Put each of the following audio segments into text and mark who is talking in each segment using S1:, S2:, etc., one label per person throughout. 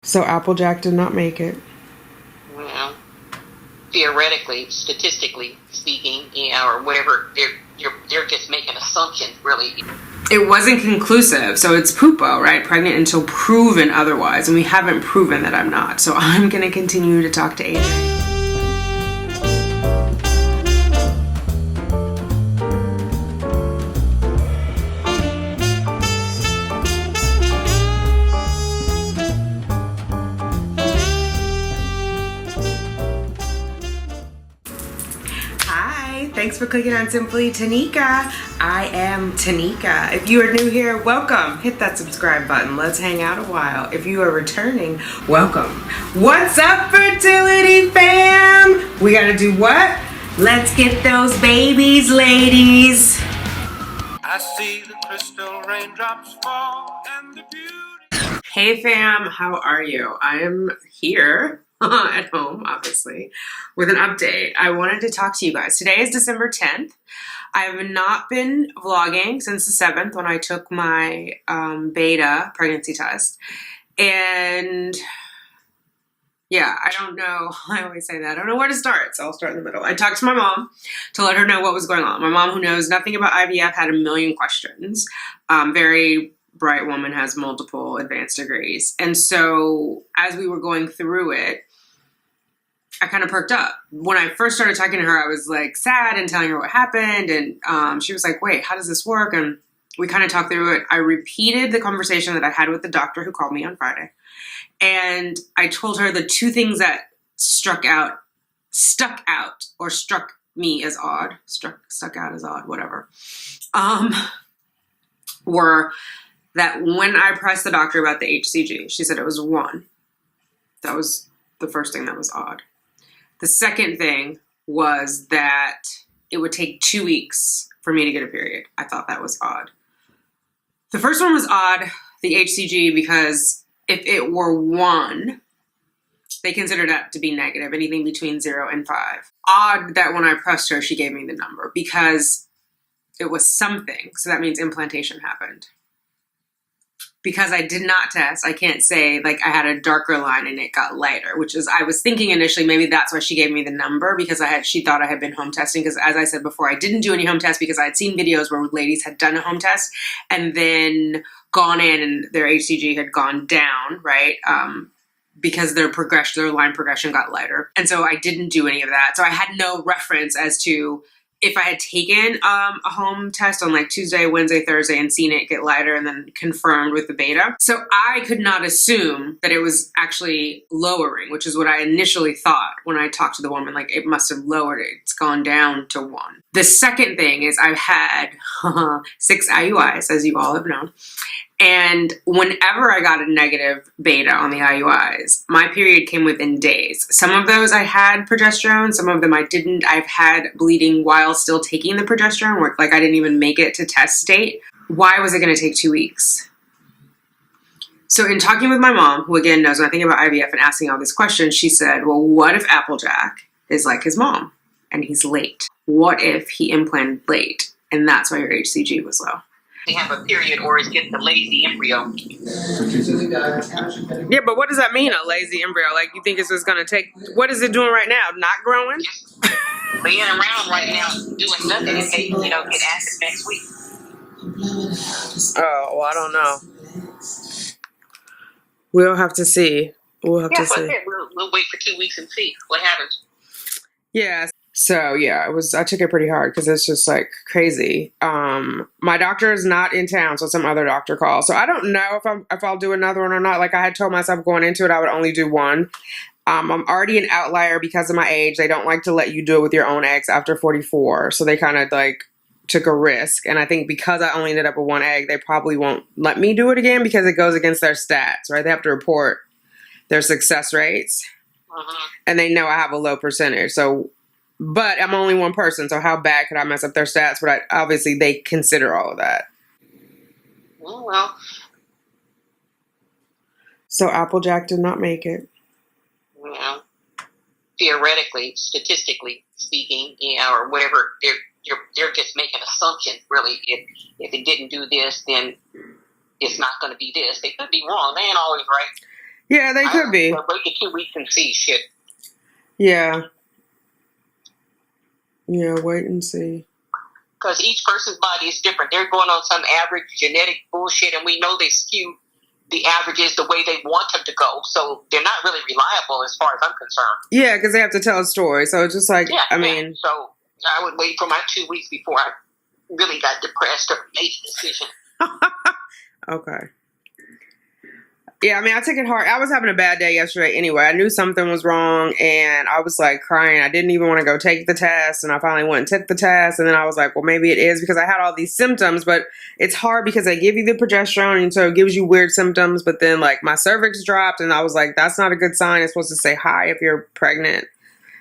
S1: So Applejack did not make it.
S2: Well, theoretically, statistically speaking, or whatever, they're just making assumptions, really.
S1: It wasn't conclusive, so it's PUPO, right? Pregnant until proven otherwise, and we haven't proven that I'm not. So I'm gonna continue to talk to AJ. Thanks for clicking on Simply Tanika. I am Tanika. If you are new here, welcome. Hit that subscribe button. Let's hang out a while. If you are returning, welcome. What's up, fertility fam? We gotta do what? Let's get those babies, ladies. I see the crystal raindrops fall and the beauty. Hey fam, how are you? I am here. At home, obviously, with an update. I wanted to talk to you guys. Today is December 10th. I have not been vlogging since the 7th when I took my beta pregnancy test. And yeah, I don't know. I always say that. I don't know where to start, so I'll start in the middle. I talked to my mom to let her know what was going on. My mom, who knows nothing about IVF, had a million questions. Very bright woman, has multiple advanced degrees. And so as we were going through it, I kind of perked up. When I first started talking to her, I was like sad and telling her what happened. And she was like, wait, how does this work? And we kind of talked through it. I repeated the conversation that I had with the doctor who called me on Friday. And I told her the two things that stuck out, or struck me as odd, stuck out as odd, whatever, were that when I pressed the doctor about the HCG, she said it was 1. That was the first thing that was odd. The second thing was that it would take 2 weeks for me to get a period. I thought that was odd. The first one was odd, the HCG, because if it were 1, they consider that to be negative, anything between 0 and 5. Odd that when I pressed her, she gave me the number because it was something. So that means implantation happened. Because I did not test, I can't say like I had a darker line and it got lighter, which is, I was thinking initially maybe that's why she gave me the number, because she thought I had been home testing. Because as I said before, I didn't do any home tests because I had seen videos where ladies had done a home test and then gone in and their HCG had gone down, right? Because their line progression got lighter. And so I didn't do any of that. So I had no reference as to if I had taken a home test on like Tuesday, Wednesday, Thursday, and seen it get lighter and then confirmed with the beta. So I could not assume that it was actually lowering, which is what I initially thought when I talked to the woman, like it must have lowered it. It's gone down to 1. The second thing is I've had 6 IUIs, as you all have known. And whenever I got a negative beta on the IUIs, my period came within days. Some of those I had progesterone, some of them I didn't. I've had bleeding while still taking the progesterone, where like I didn't even make it to test state. Why was it going to take 2 weeks? So in talking with my mom, who again knows nothing about IVF, and asking all these questions, she said, well, what if Applejack is like his mom and he's late? What if he implanted late and that's why your HCG was low?
S2: They have a period or it's getting a lazy embryo.
S1: Yeah, but what does that mean, a lazy embryo? Like, you think it's just going to take, what is it doing right now? Not growing?
S2: Just laying around right now doing nothing and they, get active next week.
S1: Oh, well, I don't know. We'll have to see. We'll
S2: wait for 2 weeks and see what happens.
S1: Yeah. So yeah, I took it pretty hard because it's just like crazy. My doctor is not in town, so some other doctor called. So I don't know if I'll do another one or not. Like I had told myself going into it, I would only do 1. I'm already an outlier because of my age. They don't like to let you do it with your own eggs after 44. So they kind of like took a risk. And I think because I only ended up with 1 egg, they probably won't let me do it again because it goes against their stats, right? They have to report their success rates. And they know I have a low percentage. But I'm only one person, so how bad could I mess up their stats? But obviously, they consider all of that.
S2: Oh, well.
S1: So Applejack did not make it.
S2: Well, theoretically, statistically speaking, or whatever, they're just making assumptions, really. If it didn't do this, then it's not going to be this. They could be wrong. They ain't always right.
S1: Yeah, they could be.
S2: Wait the 2 weeks and see shit.
S1: Yeah. Yeah, wait and see.
S2: Because each person's body is different. They're going on some average genetic bullshit, and we know they skew the averages the way they want them to go. So they're not really reliable as far as I'm concerned.
S1: Yeah, because they have to tell a story. So it's just like, I mean.
S2: So I would wait for my 2 weeks before I really got depressed or made a decision.
S1: Okay. Yeah, I mean, I took it hard. I was having a bad day yesterday anyway. I knew something was wrong, and I was, like, crying. I didn't even want to go take the test, and I finally went and took the test, and then I was like, well, maybe it is because I had all these symptoms, but it's hard because they give you the progesterone, and so it gives you weird symptoms, but then, like, my cervix dropped, and I was like, that's not a good sign. It's supposed to say hi if you're pregnant.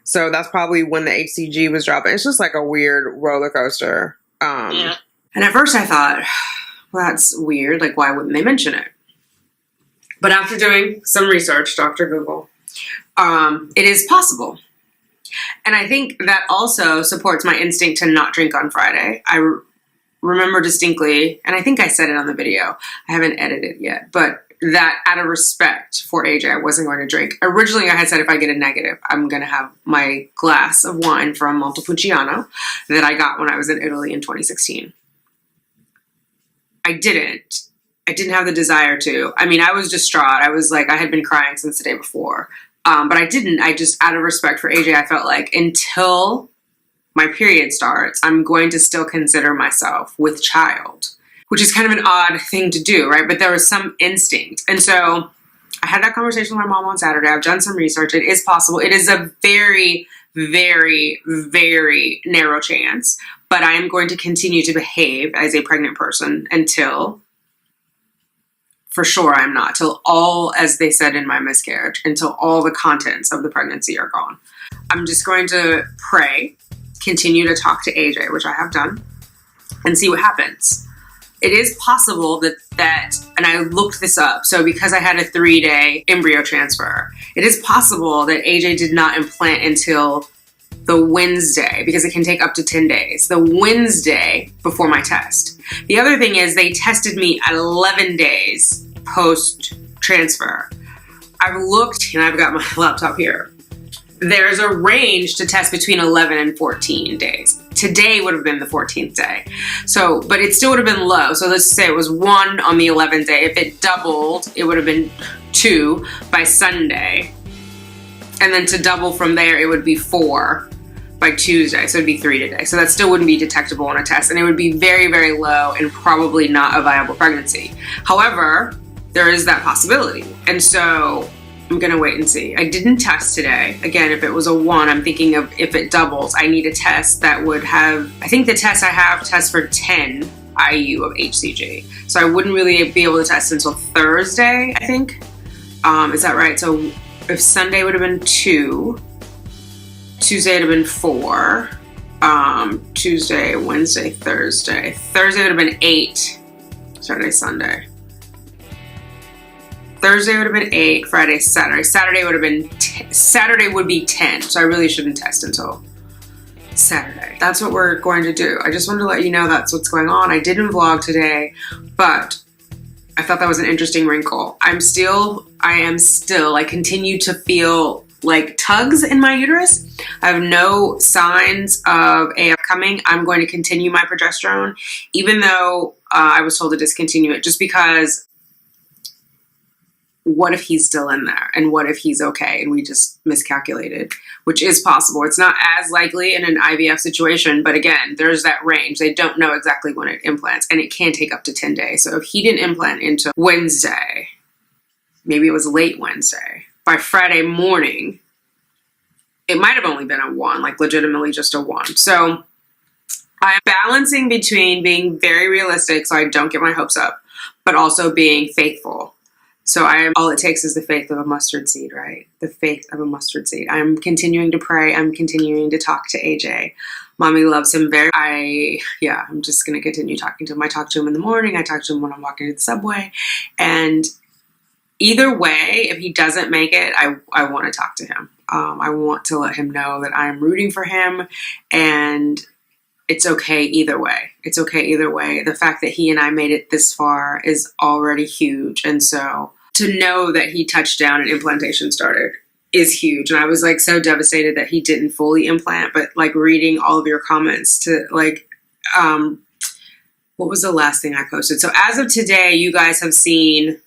S1: So that's probably when the HCG was dropping. It's just, like, a weird roller coaster. And at first I thought, well, that's weird. Like, why wouldn't they mention it? But after doing some research, Dr. Google, it is possible. And I think that also supports my instinct to not drink on Friday. I remember distinctly, and I think I said it on the video, I haven't edited yet, but that out of respect for AJ, I wasn't going to drink. Originally, I had said if I get a negative, I'm going to have my glass of wine from Montepulciano that I got when I was in Italy in 2016. I didn't have the desire to. I mean, I was distraught. I was like, I had been crying since the day before. But I didn't. I just, out of respect for AJ, I felt like until my period starts, I'm going to still consider myself with child, which is kind of an odd thing to do, right? But there was some instinct. And so I had that conversation with my mom on Saturday. I've done some research. It is possible. It is a very, very, very narrow chance. But I am going to continue to behave as a pregnant person until... For sure I'm not, till all, as they said in my miscarriage, until all the contents of the pregnancy are gone. I'm just going to pray, continue to talk to AJ, which I have done, and see what happens. It is possible that, and I looked this up, so because I had a 3-day embryo transfer, it is possible that AJ did not implant until the Wednesday, because it can take up to 10 days, the Wednesday before my test. The other thing is they tested me at 11 days post-transfer. I've looked, and I've got my laptop here. There's a range to test between 11 and 14 days. Today would have been the 14th day. So, but it still would have been low. So let's say it was 1 on the 11th day. If it doubled, it would have been 2 by Sunday. And then to double from there, it would be 4 by Tuesday. So it'd be 3 today. So that still wouldn't be detectable on a test. And it would be very, very low and probably not a viable pregnancy. However, there is that possibility. And so I'm going to wait and see. I didn't test today. Again, if it was a 1, I'm thinking of if it doubles, I need a test that would have, I think the test I have tests for 10 IU of HCG. So I wouldn't really be able to test until Thursday, I think. Is that right? So if Sunday would have been 2, Tuesday would have been 4, Tuesday, Wednesday, Thursday. Thursday would have been 8, Saturday, Sunday. Thursday would have been 8, Friday, Saturday. Saturday would have been, Saturday would be 10, so I really shouldn't test until Saturday. That's what we're going to do. I just wanted to let you know that's what's going on. I didn't vlog today, but I thought that was an interesting wrinkle. I continue to feel like tugs in my uterus. I have no signs of AF coming. I'm going to continue my progesterone, even though I was told to discontinue it, just because what if he's still in there? And what if he's okay and we just miscalculated, which is possible. It's not as likely in an IVF situation, but again, there's that range. They don't know exactly when it implants, and it can take up to 10 days. So if he didn't implant into Wednesday, maybe it was late Wednesday, by Friday morning, it might have only been a 1, like legitimately just a 1. So I'm balancing between being very realistic so I don't get my hopes up, but also being faithful. So all it takes is the faith of a mustard seed, right? The faith of a mustard seed. I'm continuing to pray. I'm continuing to talk to AJ. Mommy loves him I'm just going to continue talking to him. I talk to him in the morning. I talk to him when I'm walking to the subway. And either way, if he doesn't make it, I want to talk to him. I want to let him know that I'm rooting for him, and it's okay either way. It's okay either way. The fact that he and I made it this far is already huge. And so to know that he touched down and implantation started is huge. And I was like so devastated that he didn't fully implant, but like reading all of your comments to like, what was the last thing I posted? So as of today, you guys have seen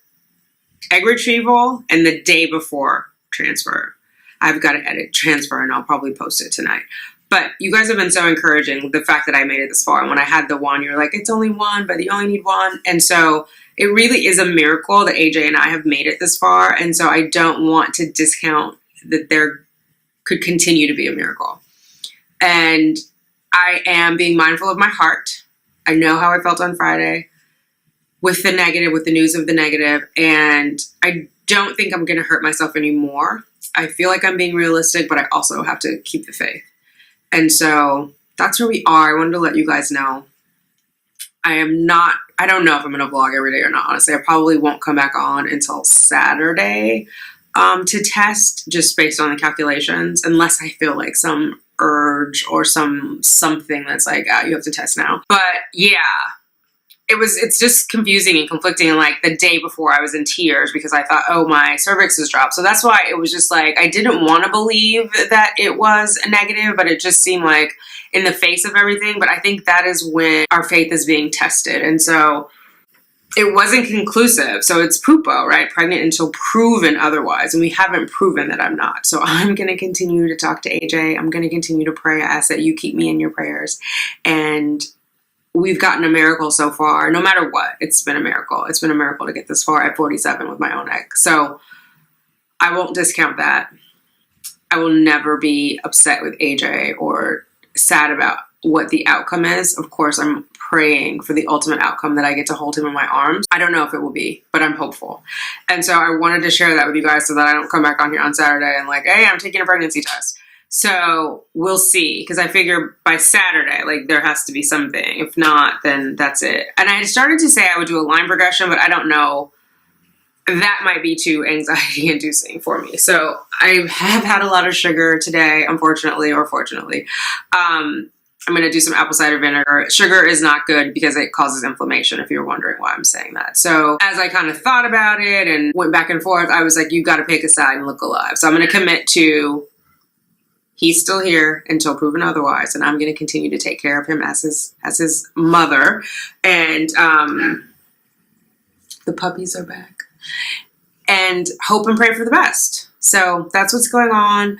S1: egg retrieval and the day before transfer. I've got to edit transfer and I'll probably post it tonight. But you guys have been so encouraging, the fact that I made it this far. And when I had the one, you're like, it's only one, but you only need one. And so it really is a miracle that AJ and I have made it this far. And so I don't want to discount that there could continue to be a miracle. And I am being mindful of my heart. I know how I felt on Friday with the negative, with the news of the negative. And I don't think I'm going to hurt myself anymore. I feel like I'm being realistic, but I also have to keep the faith. And so that's where we are. I wanted to let you guys know. I don't know if I'm going to vlog every day or not. Honestly, I probably won't come back on until Saturday to test, just based on the calculations, unless I feel like some urge or something that's like, you have to test now. But yeah, it's just confusing and conflicting. And like the day before I was in tears because I thought, oh, my cervix has dropped. So that's why it was just like, I didn't want to believe that it was a negative, but it just seemed like in the face of everything. But I think that is when our faith is being tested. And so it wasn't conclusive. So it's PUPO, right? Pregnant until proven otherwise. And we haven't proven that I'm not. So I'm going to continue to talk to AJ. I'm going to continue to pray. I ask that you keep me in your prayers. And we've gotten a miracle so far. No matter what, it's been a miracle. It's been a miracle to get this far at 47 with my own egg. So I won't discount that. I will never be upset with AJ or sad about what the outcome is. Of course, I'm praying for the ultimate outcome that I get to hold him in my arms. I don't know if it will be, but I'm hopeful. And so I wanted to share that with you guys so that I don't come back on here on Saturday and like, hey, I'm taking a pregnancy test. So we'll see, because I figure by Saturday, like there has to be something. If not, then that's it. And I started to say I would do a line progression, but I don't know. That might be too anxiety inducing for me. So I have had a lot of sugar today, unfortunately or fortunately. I'm going to do some apple cider vinegar. Sugar is not good because it causes inflammation, if you're wondering why I'm saying that. So as I kind of thought about it and went back and forth, I was like, you got to pick a side and look alive. So I'm going to commit to he's still here until proven otherwise, and I'm going to continue to take care of him as his mother. And the puppies are back. And hope and pray for the best. So that's what's going on.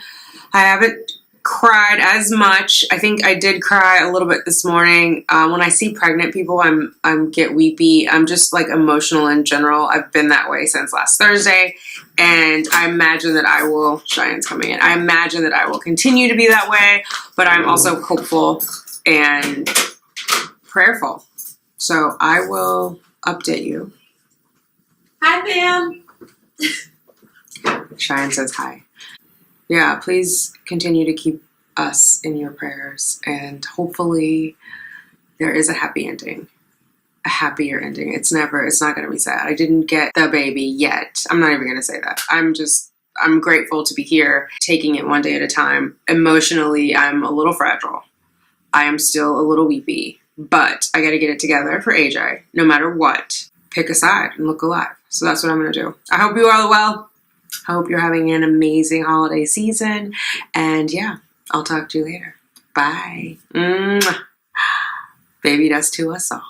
S1: I haven't cried as much. I think I did cry a little bit this morning. When I see pregnant people, I'm get weepy. I'm just like emotional in general. I've been that way since last Thursday. And I imagine that I will, Cheyenne's coming in. I imagine that I will continue to be that way, but I'm also hopeful and prayerful. So I will update you.
S3: Hi, fam.
S1: Cheyenne says hi. Yeah, please continue to keep us in your prayers, and hopefully there is a happy ending, a happier ending. It's not going to be sad. I didn't get the baby yet. I'm not even going to say that. I'm grateful to be here, taking it one day at a time. Emotionally, I'm a little fragile. I am still a little weepy, but I got to get it together for AJ. No matter what, pick a side and look alive. So that's what I'm going to do. I hope you all are well. I hope you're having an amazing holiday season. And yeah, I'll talk to you later. Bye. Baby, that's to us all.